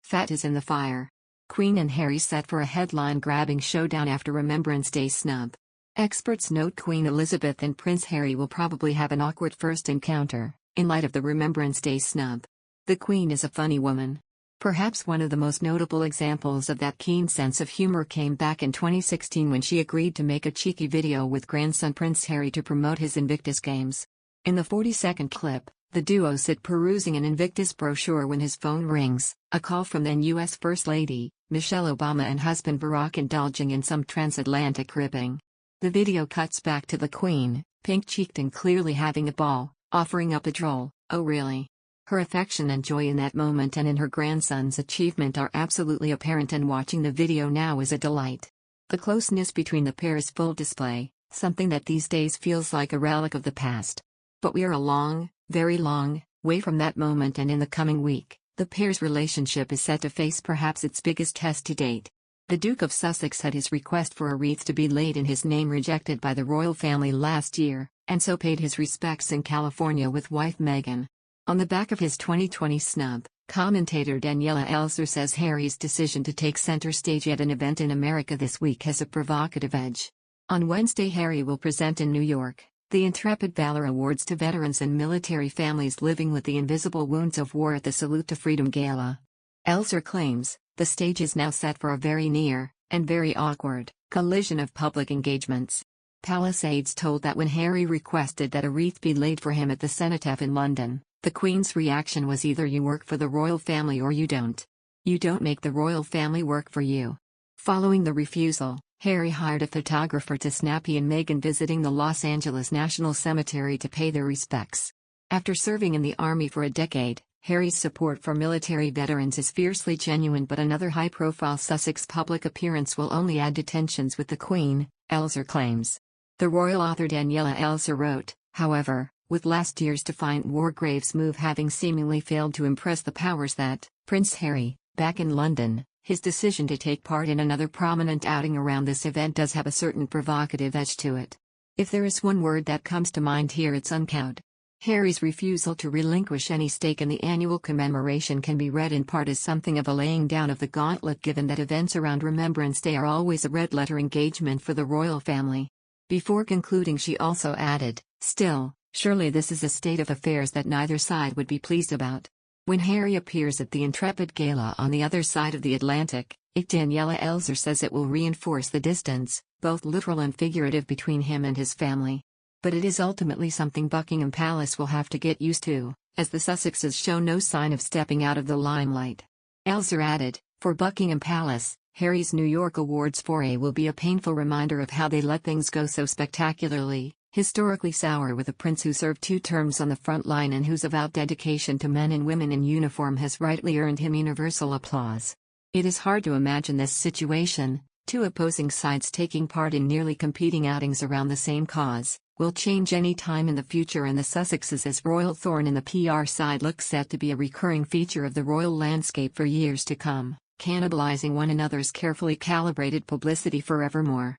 Fat is in the fire. Queen and Harry set for a headline-grabbing showdown after Remembrance Day snub. Experts note Queen Elizabeth and Prince Harry will probably have an awkward first encounter, in light of the Remembrance Day snub. The Queen is a funny woman. Perhaps one of the most notable examples of that keen sense of humor came back in 2016 when she agreed to make a cheeky video with grandson Prince Harry to promote his Invictus Games. In the 40-second clip, the duo sit perusing an Invictus brochure when his phone rings, a call from then U.S. First Lady, Michelle Obama, and husband Barack indulging in some transatlantic ribbing. The video cuts back to the Queen, pink-cheeked and clearly having a ball, offering up a droll, "Oh really?" Her affection and joy in that moment and in her grandson's achievement are absolutely apparent, and watching the video now is a delight. The closeness between the pair is full display, something that these days feels like a relic of the past. But we are a long, very long, way from that moment, and in the coming week, the pair's relationship is set to face perhaps its biggest test to date. The Duke of Sussex had his request for a wreath to be laid in his name rejected by the royal family last year, and so paid his respects in California with wife Meghan. On the back of his 2020 snub, commentator Daniela Elser says Harry's decision to take center stage at an event in America this week has a provocative edge. On Wednesday, Harry will present in New York the Intrepid Valor Awards to veterans and military families living with the invisible wounds of war at the Salute to Freedom Gala. Elser claims the stage is now set for a very near, and very awkward, collision of public engagements. Palace aides told that when Harry requested that a wreath be laid for him at the Cenotaph in London, the Queen's reaction was either you work for the royal family or you don't. You don't make the royal family work for you. Following the refusal, Harry hired a photographer to snap he and Meghan visiting the Los Angeles National Cemetery to pay their respects. After serving in the army for a decade, Harry's support for military veterans is fiercely genuine, but another high-profile Sussex public appearance will only add to tensions with the Queen, Elser claims. The royal author Daniela Elser wrote, however, with last year's defiant Wargraves move having seemingly failed to impress the powers that, Prince Harry, back in London, his decision to take part in another prominent outing around this event does have a certain provocative edge to it. If there is one word that comes to mind here, it's uncowed. Harry's refusal to relinquish any stake in the annual commemoration can be read in part as something of a laying down of the gauntlet, given that events around Remembrance Day are always a red-letter engagement for the royal family. Before concluding, she also added, "Still, surely this is a state of affairs that neither side would be pleased about." When Harry appears at the Intrepid Gala on the other side of the Atlantic, Daniela Elser says it will reinforce the distance, both literal and figurative, between him and his family. But it is ultimately something Buckingham Palace will have to get used to, as the Sussexes show no sign of stepping out of the limelight. Elser added, for Buckingham Palace, Harry's New York Awards foray will be a painful reminder of how they let things go so spectacularly, historically sour, with a prince who served 2 terms on the front line and whose avowed dedication to men and women in uniform has rightly earned him universal applause. It is hard to imagine this situation, 2 opposing sides taking part in nearly competing outings around the same cause, will change any time in the future, and the Sussexes as royal thorn in the PR side look set to be a recurring feature of the royal landscape for years to come, cannibalizing one another's carefully calibrated publicity forevermore.